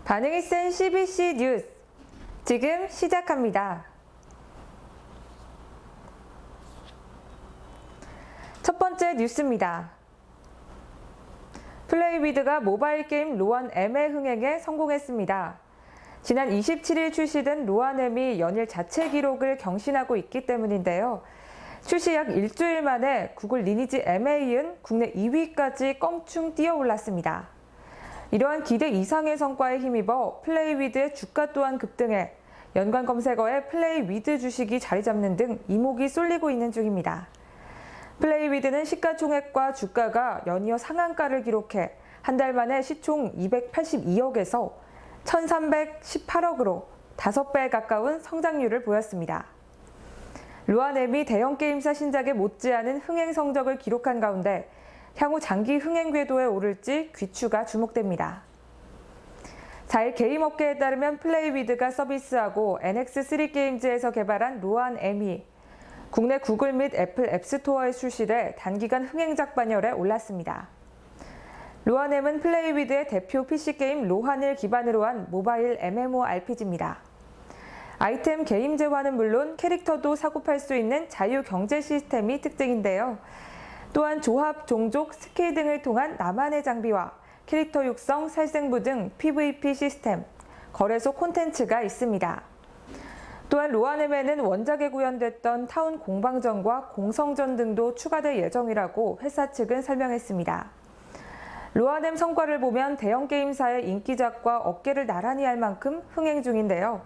반응이 센 CBC 뉴스 지금 시작합니다. 첫 번째 뉴스입니다. 플레이위드가 모바일 게임 로안M의 흥행에 성공했습니다. 지난 27일 출시된 로안M이 연일 자체 기록을 경신하고 있기 때문인데요. 출시 약 일주일 만에 구글 리니지 M에 이은 국내 2위까지 껑충 뛰어올랐습니다. 이러한 기대 이상의 성과에 힘입어 플레이위드의 주가 또한 급등해 연관 검색어에 플레이위드 주식이 자리 잡는 등 이목이 쏠리고 있는 중입니다. 플레이위드는 시가총액과 주가가 연이어 상한가를 기록해 한 달 만에 시총 282억에서 1,318억으로 5배에 가까운 성장률을 보였습니다. 로안M이 대형 게임사 신작에 못지않은 흥행 성적을 기록한 가운데 향후 장기 흥행 궤도에 오를지 귀추가 주목됩니다. 4일 게임업계에 따르면 플레이위드가 서비스하고 NX3게임즈에서 개발한 로안M이 국내 구글 및 애플 앱스토어에 출시돼 단기간 흥행작 반열에 올랐습니다. 로안M은 플레이위드의 대표 PC게임 로한을 기반으로 한 모바일 MMORPG입니다. 아이템 게임제화는 물론 캐릭터도 사고팔 수 있는 자유경제 시스템이 특징인데요. 또한 조합, 종족, 스킬 등을 통한 나만의 장비와 캐릭터 육성, 살생부 등 PVP 시스템, 거래소 콘텐츠가 있습니다. 또한 로안M에는 원작에 구현됐던 타운 공방전과 공성전 등도 추가될 예정이라고 회사 측은 설명했습니다. 로안M 성과를 보면 대형 게임사의 인기작과 어깨를 나란히 할 만큼 흥행 중인데요.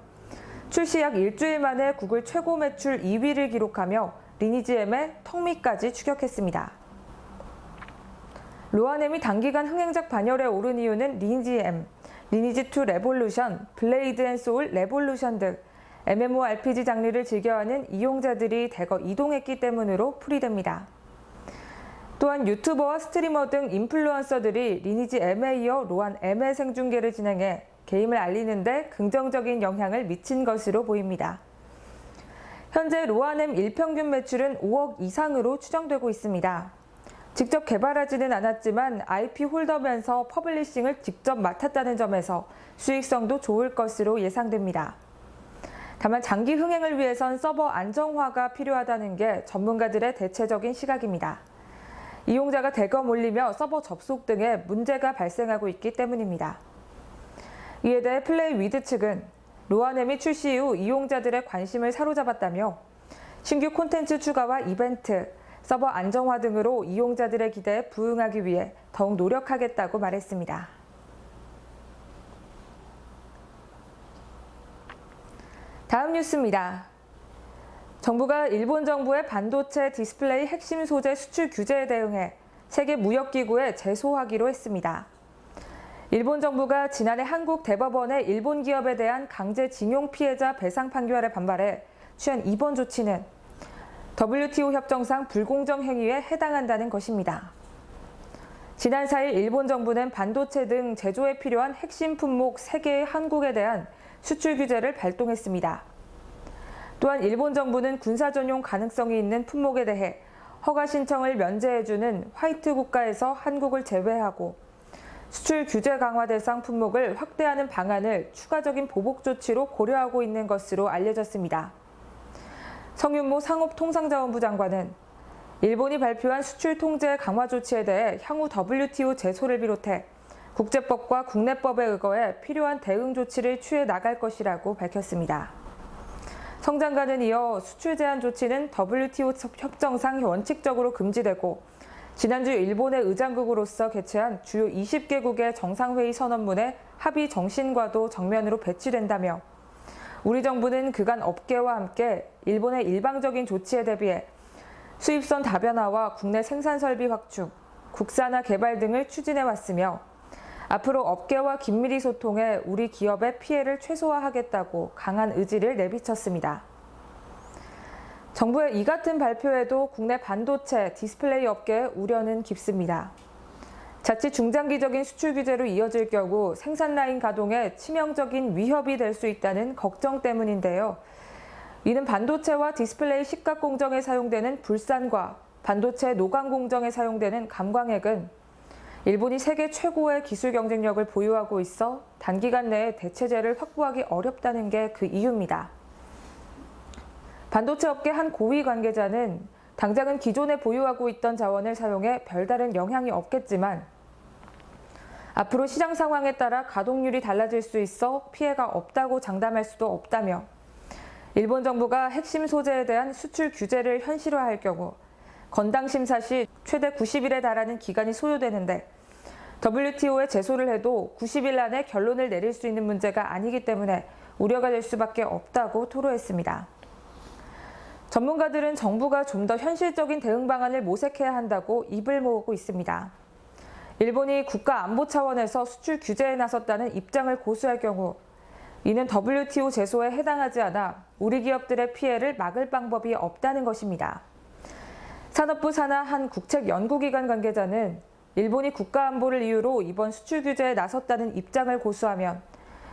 출시 약 일주일 만에 구글 최고 매출 2위를 기록하며 리니지 M의 턱밑까지 추격했습니다. 로안M이 단기간 흥행작 반열에 오른 이유는 리니지 M, 리니지2 레볼루션, 블레이드 앤 소울 레볼루션 등 MMORPG 장르를 즐겨하는 이용자들이 대거 이동했기 때문으로 풀이됩니다. 또한 유튜버와 스트리머 등 인플루언서들이 리니지 M에 이어 로안M의 생중계를 진행해 게임을 알리는 데 긍정적인 영향을 미친 것으로 보입니다. 현재 로안M 일평균 매출은 5억 이상으로 추정되고 있습니다. 직접 개발하지는 않았지만 IP 홀더면서 퍼블리싱을 직접 맡았다는 점에서 수익성도 좋을 것으로 예상됩니다. 다만 장기 흥행을 위해선 서버 안정화가 필요하다는 게 전문가들의 대체적인 시각입니다. 이용자가 대거 몰리며 서버 접속 등에 문제가 발생하고 있기 때문입니다. 이에 대해 플레이위드 측은 로안M이 출시 이후 이용자들의 관심을 사로잡았다며 신규 콘텐츠 추가와 이벤트, 서버 안정화 등으로 이용자들의 기대에 부응하기 위해 더욱 노력하겠다고 말했습니다. 다음 뉴스입니다. 정부가 일본 정부의 반도체 디스플레이 핵심 소재 수출 규제에 대응해 세계무역기구에 제소하기로 했습니다. 일본 정부가 지난해 한국 대법원의 일본 기업에 대한 강제징용 피해자 배상 판결에 반발해 취한 이번 조치는 WTO 협정상 불공정 행위에 해당한다는 것입니다. 지난 4일 일본 정부는 반도체 등 제조에 필요한 핵심 품목 3개의 한국에 대한 수출 규제를 발동했습니다. 또한 일본 정부는 군사 전용 가능성이 있는 품목에 대해 허가 신청을 면제해주는 화이트 국가에서 한국을 제외하고 수출 규제 강화 대상 품목을 확대하는 방안을 추가적인 보복 조치로 고려하고 있는 것으로 알려졌습니다. 성윤모 상업통상자원부 장관은 일본이 발표한 수출 통제 강화 조치에 대해 향후 WTO 제소를 비롯해 국제법과 국내법에 의거해 필요한 대응 조치를 취해 나갈 것이라고 밝혔습니다. 성 장관은 이어 수출 제한 조치는 WTO 협정상 원칙적으로 금지되고 지난주 일본의 의장국으로서 개최한 주요 20개국의 정상회의 선언문에 합의 정신과도 정면으로 배치된다며 우리 정부는 그간 업계와 함께 일본의 일방적인 조치에 대비해 수입선 다변화와 국내 생산 설비 확충, 국산화 개발 등을 추진해 왔으며 앞으로 업계와 긴밀히 소통해 우리 기업의 피해를 최소화하겠다고 강한 의지를 내비쳤습니다. 정부의 이 같은 발표에도 국내 반도체, 디스플레이 업계의 우려는 깊습니다. 자칫 중장기적인 수출 규제로 이어질 경우 생산 라인 가동에 치명적인 위협이 될 수 있다는 걱정 때문인데요. 이는 반도체와 디스플레이 식각 공정에 사용되는 불산과 반도체 노광 공정에 사용되는 감광액은 일본이 세계 최고의 기술 경쟁력을 보유하고 있어 단기간 내에 대체재를 확보하기 어렵다는 게 그 이유입니다. 반도체 업계 한 고위 관계자는 당장은 기존에 보유하고 있던 자원을 사용해 별다른 영향이 없겠지만 앞으로 시장 상황에 따라 가동률이 달라질 수 있어 피해가 없다고 장담할 수도 없다며 일본 정부가 핵심 소재에 대한 수출 규제를 현실화할 경우 건당 심사 시 최대 90일에 달하는 기간이 소요되는데 WTO에 제소를 해도 90일 안에 결론을 내릴 수 있는 문제가 아니기 때문에 우려가 될 수밖에 없다고 토로했습니다. 전문가들은 정부가 좀 더 현실적인 대응 방안을 모색해야 한다고 입을 모으고 있습니다. 일본이 국가 안보 차원에서 수출 규제에 나섰다는 입장을 고수할 경우 이는 WTO 제소에 해당하지 않아 우리 기업들의 피해를 막을 방법이 없다는 것입니다. 산업부 산하 한 국책연구기관 관계자는 일본이 국가 안보를 이유로 이번 수출 규제에 나섰다는 입장을 고수하면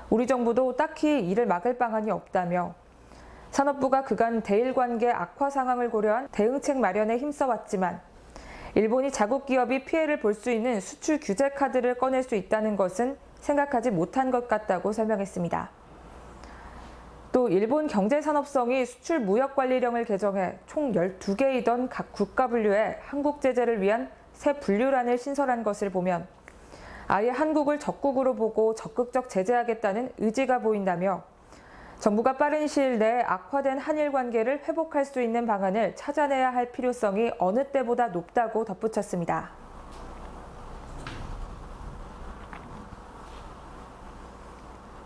우리 정부도 딱히 이를 막을 방안이 없다며 산업부가 그간 대일 관계 악화 상황을 고려한 대응책 마련에 힘써왔지만 일본이 자국 기업이 피해를 볼 수 있는 수출 규제 카드를 꺼낼 수 있다는 것은 생각하지 못한 것 같다고 설명했습니다. 또 일본 경제산업성이 수출 무역관리령을 개정해 총 12개이던 각 국가 분류에 한국 제재를 위한 새 분류란을 신설한 것을 보면 아예 한국을 적국으로 보고 적극적 제재하겠다는 의지가 보인다며 정부가 빠른 시일 내에 악화된 한일 관계를 회복할 수 있는 방안을 찾아내야 할 필요성이 어느 때보다 높다고 덧붙였습니다.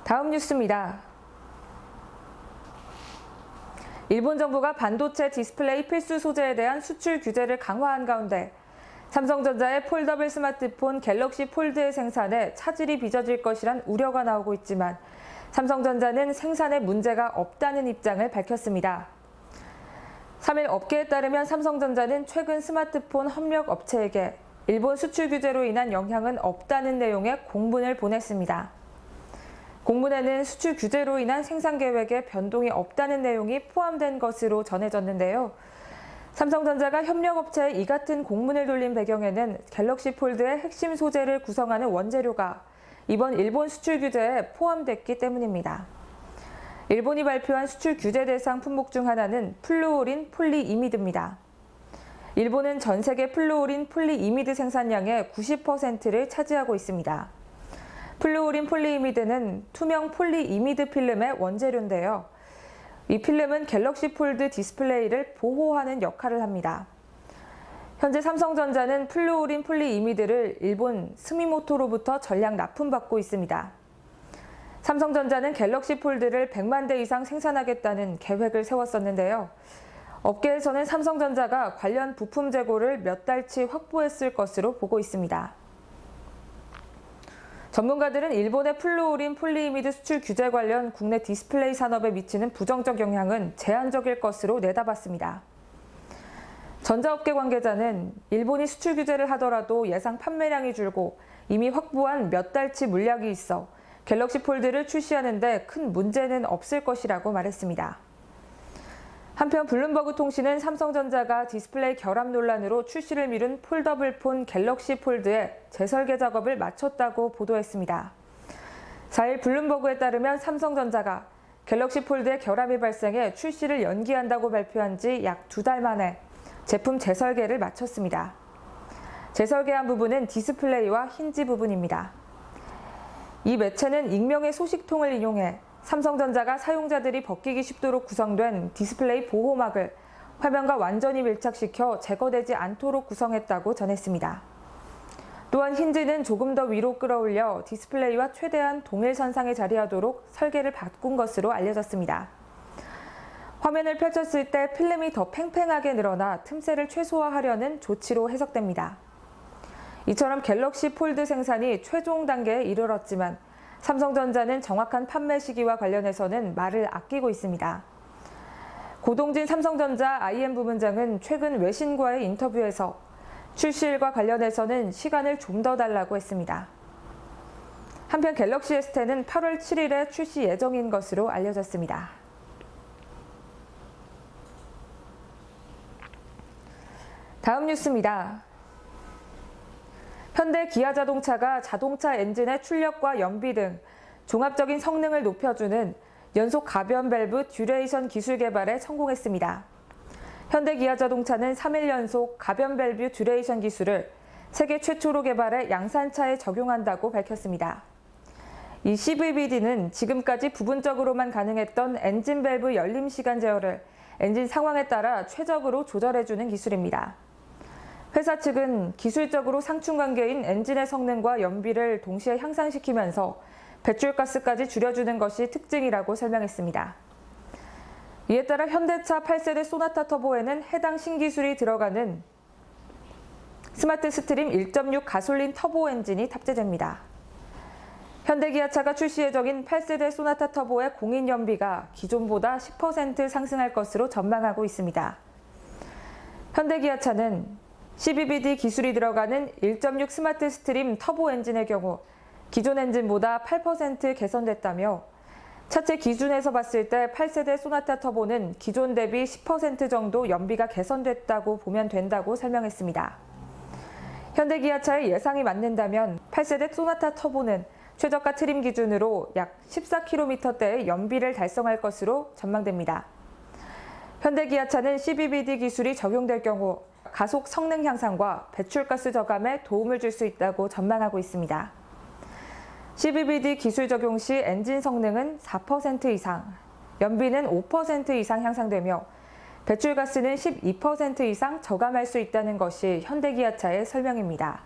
다음 뉴스입니다. 일본 정부가 반도체 디스플레이 필수 소재에 대한 수출 규제를 강화한 가운데 삼성전자의 폴더블 스마트폰 갤럭시 폴드의 생산에 차질이 빚어질 것이란 우려가 나오고 있지만 삼성전자는 생산에 문제가 없다는 입장을 밝혔습니다. 3일 업계에 따르면 삼성전자는 최근 스마트폰 협력 업체에게 일본 수출 규제로 인한 영향은 없다는 내용의 공문을 보냈습니다. 공문에는 수출 규제로 인한 생산 계획에 변동이 없다는 내용이 포함된 것으로 전해졌는데요. 삼성전자가 협력업체에 이 같은 공문을 돌린 배경에는 갤럭시 폴드의 핵심 소재를 구성하는 원재료가 이번 일본 수출 규제에 포함됐기 때문입니다. 일본이 발표한 수출 규제 대상 품목 중 하나는 플루오린 폴리이미드입니다. 일본은 전 세계 플루오린 폴리이미드 생산량의 90%를 차지하고 있습니다. 플루오린 폴리이미드는 투명 폴리이미드 필름의 원재료인데요. 이 필름은 갤럭시 폴드 디스플레이를 보호하는 역할을 합니다. 현재 삼성전자는 플루오린 폴리이미드를 일본 스미모토로부터 전량 납품받고 있습니다. 삼성전자는 갤럭시 폴드를 100만 대 이상 생산하겠다는 계획을 세웠었는데요. 업계에서는 삼성전자가 관련 부품 재고를 몇 달치 확보했을 것으로 보고 있습니다. 전문가들은 일본의 플루오린 폴리이미드 수출 규제 관련 국내 디스플레이 산업에 미치는 부정적 영향은 제한적일 것으로 내다봤습니다. 전자업계 관계자는 일본이 수출 규제를 하더라도 예상 판매량이 줄고 이미 확보한 몇 달치 물량이 있어 갤럭시 폴드를 출시하는 데 큰 문제는 없을 것이라고 말했습니다. 한편 블룸버그 통신은 삼성전자가 디스플레이 결함 논란으로 출시를 미룬 폴더블 폰 갤럭시 폴드의 재설계 작업을 마쳤다고 보도했습니다. 4일 블룸버그에 따르면 삼성전자가 갤럭시 폴드의 결함이 발생해 출시를 연기한다고 발표한 지 약 2달 만에 제품 재설계를 마쳤습니다. 재설계한 부분은 디스플레이와 힌지 부분입니다. 이 매체는 익명의 소식통을 인용해 삼성전자가 사용자들이 벗기기 쉽도록 구성된 디스플레이 보호막을 화면과 완전히 밀착시켜 제거되지 않도록 구성했다고 전했습니다. 또한 힌지는 조금 더 위로 끌어올려 디스플레이와 최대한 동일선상에 자리하도록 설계를 바꾼 것으로 알려졌습니다. 화면을 펼쳤을 때 필름이 더 팽팽하게 늘어나 틈새를 최소화하려는 조치로 해석됩니다. 이처럼 갤럭시 폴드 생산이 최종 단계에 이르렀지만 삼성전자는 정확한 판매 시기와 관련해서는 말을 아끼고 있습니다. 고동진 삼성전자 IM 부문장은 최근 외신과의 인터뷰에서 출시일과 관련해서는 시간을 좀 더 달라고 했습니다. 한편 갤럭시 S10은 8월 7일에 출시 예정인 것으로 알려졌습니다. 다음 뉴스입니다. 현대 기아자동차가 자동차 엔진의 출력과 연비 등 종합적인 성능을 높여주는 연속 가변 밸브 듀레이션 기술 개발에 성공했습니다. 현대 기아자동차는 3일 연속 가변 밸브 듀레이션 기술을 세계 최초로 개발해 양산차에 적용한다고 밝혔습니다. 이 CVBD는 지금까지 부분적으로만 가능했던 엔진 밸브 열림 시간 제어를 엔진 상황에 따라 최적으로 조절해주는 기술입니다. 회사 측은 기술적으로 상충관계인 엔진의 성능과 연비를 동시에 향상시키면서 배출가스까지 줄여주는 것이 특징이라고 설명했습니다. 이에 따라 현대차 8세대 소나타 터보에는 해당 신기술이 들어가는 스마트 스트림 1.6 가솔린 터보 엔진이 탑재됩니다. 현대기아차가 출시 예정인 8세대 소나타 터보의 공인 연비가 기존보다 10% 상승할 것으로 전망하고 있습니다. 현대기아차는 CVBD 기술이 들어가는 1.6 스마트 스트림 터보 엔진의 경우 기존 엔진보다 8% 개선됐다며 차체 기준에서 봤을 때 8세대 소나타 터보는 기존 대비 10% 정도 연비가 개선됐다고 보면 된다고 설명했습니다. 현대기아차의 예상이 맞는다면 8세대 소나타 터보는 최저가 트림 기준으로 약 14km대의 연비를 달성할 것으로 전망됩니다. 현대기아차는 CVBD 기술이 적용될 경우 가속 성능 향상과 배출가스 저감에 도움을 줄 수 있다고 전망하고 있습니다. CVBD 기술 적용 시 엔진 성능은 4% 이상, 연비는 5% 이상 향상되며 배출가스는 12% 이상 저감할 수 있다는 것이 현대기아차의 설명입니다.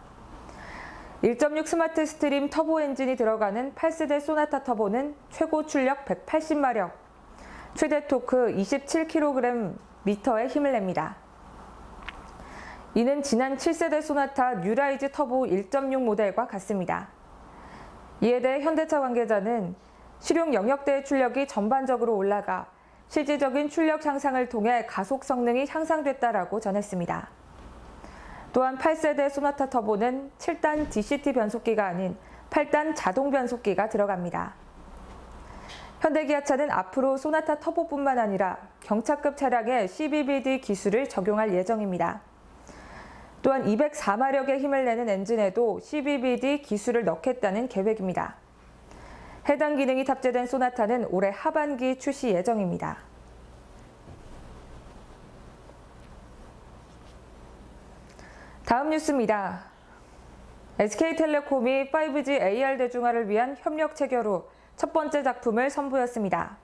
1.6 스마트 스트림 터보 엔진이 들어가는 8세대 소나타 터보는 최고 출력 180마력, 최대 토크 27kgm의 힘을 냅니다. 이는 지난 7세대 소나타 뉴라이즈 터보 1.6 모델과 같습니다. 이에 대해 현대차 관계자는 실용 영역대의 출력이 전반적으로 올라가 실질적인 출력 향상을 통해 가속 성능이 향상됐다라고 전했습니다. 또한 8세대 소나타 터보는 7단 DCT 변속기가 아닌 8단 자동 변속기가 들어갑니다. 현대기아차는 앞으로 소나타 터보뿐만 아니라 경차급 차량에 CVBD 기술을 적용할 예정입니다. 또한 204마력의 힘을 내는 엔진에도 CVBD 기술을 넣겠다는 계획입니다. 해당 기능이 탑재된 소나타는 올해 하반기 출시 예정입니다. 다음 뉴스입니다. SK텔레콤이 5G AR 대중화를 위한 협력 체결 후 첫 번째 작품을 선보였습니다.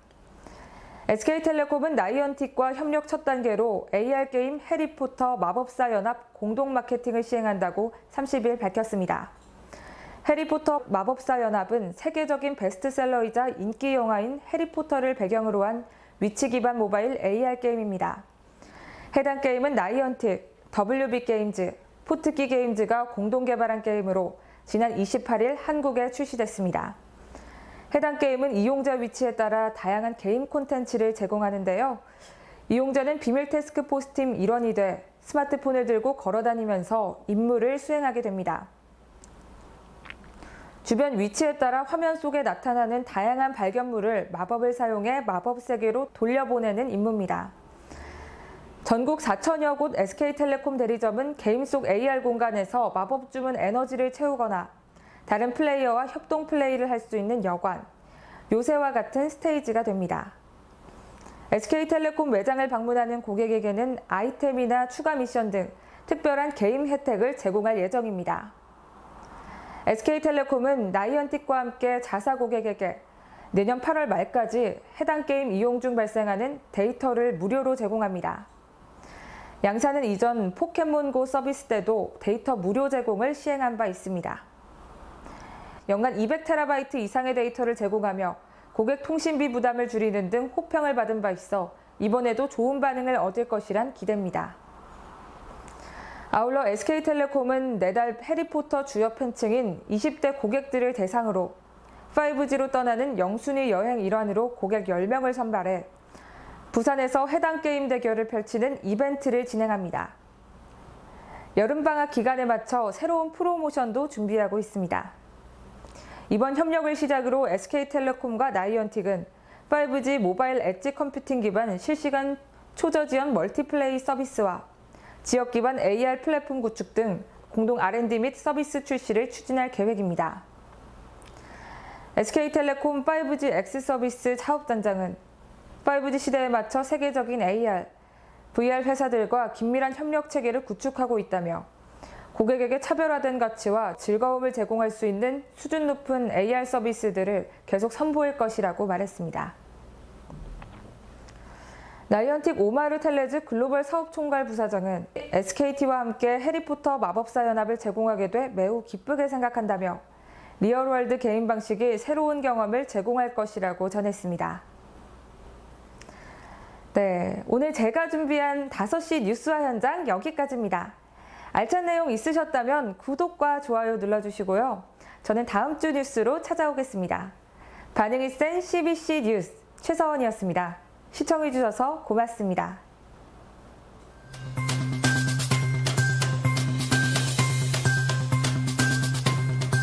SK텔레콤은 나이언틱과 협력 첫 단계로 AR 게임 해리포터 마법사 연합 공동 마케팅을 시행한다고 30일 밝혔습니다. 해리포터 마법사 연합은 세계적인 베스트셀러이자 인기 영화인 해리포터를 배경으로 한 위치 기반 모바일 AR 게임입니다. 해당 게임은 나이언틱, WB 게임즈, 포트키 게임즈가 공동 개발한 게임으로 지난 28일 한국에 출시됐습니다. 해당 게임은 이용자 위치에 따라 다양한 게임 콘텐츠를 제공하는데요. 이용자는 비밀 태스크 포스팀 일원이 돼 스마트폰을 들고 걸어다니면서 임무를 수행하게 됩니다. 주변 위치에 따라 화면 속에 나타나는 다양한 발견물을 마법을 사용해 마법 세계로 돌려보내는 임무입니다. 전국 4천여 곳 SK텔레콤 대리점은 게임 속 AR 공간에서 마법 주문 에너지를 채우거나 다른 플레이어와 협동 플레이를 할 수 있는 여관, 요새와 같은 스테이지가 됩니다. SK텔레콤 매장을 방문하는 고객에게는 아이템이나 추가 미션 등 특별한 게임 혜택을 제공할 예정입니다. SK텔레콤은 나이언틱과 함께 자사 고객에게 내년 8월 말까지 해당 게임 이용 중 발생하는 데이터를 무료로 제공합니다. 양사는 이전 포켓몬고 서비스 때도 데이터 무료 제공을 시행한 바 있습니다. 연간 200TB 이상의 데이터를 제공하며 고객 통신비 부담을 줄이는 등 호평을 받은 바 있어 이번에도 좋은 반응을 얻을 것이란 기대입니다. 아울러 SK텔레콤은 내달 해리포터 주요 팬층인 20대 고객들을 대상으로 5G로 떠나는 영순위 여행 일환으로 고객 10명을 선발해 부산에서 해당 게임 대결을 펼치는 이벤트를 진행합니다. 여름방학 기간에 맞춰 새로운 프로모션도 준비하고 있습니다. 이번 협력을 시작으로 SK텔레콤과 나이언틱은 5G 모바일 엣지 컴퓨팅 기반 실시간 초저지연 멀티플레이 서비스와 지역 기반 AR 플랫폼 구축 등 공동 R&D 및 서비스 출시를 추진할 계획입니다. SK텔레콤 5G X 서비스 사업단장은 5G 시대에 맞춰 세계적인 AR, VR 회사들과 긴밀한 협력 체계를 구축하고 있다며 고객에게 차별화된 가치와 즐거움을 제공할 수 있는 수준 높은 AR 서비스들을 계속 선보일 것이라고 말했습니다. 나이언틱 오마르 텔레즈 글로벌 사업총괄 부사장은 SKT와 함께 해리포터 마법사 연합을 제공하게 돼 매우 기쁘게 생각한다며 리얼월드 게임 방식이 새로운 경험을 제공할 것이라고 전했습니다. 네, 오늘 제가 준비한 5시 뉴스와 현장 여기까지입니다. 알찬 내용 있으셨다면 구독과 좋아요 눌러주시고요. 저는 다음 주 뉴스로 찾아오겠습니다. 반응이 센 CBC 뉴스 최서원이었습니다. 시청해주셔서 고맙습니다.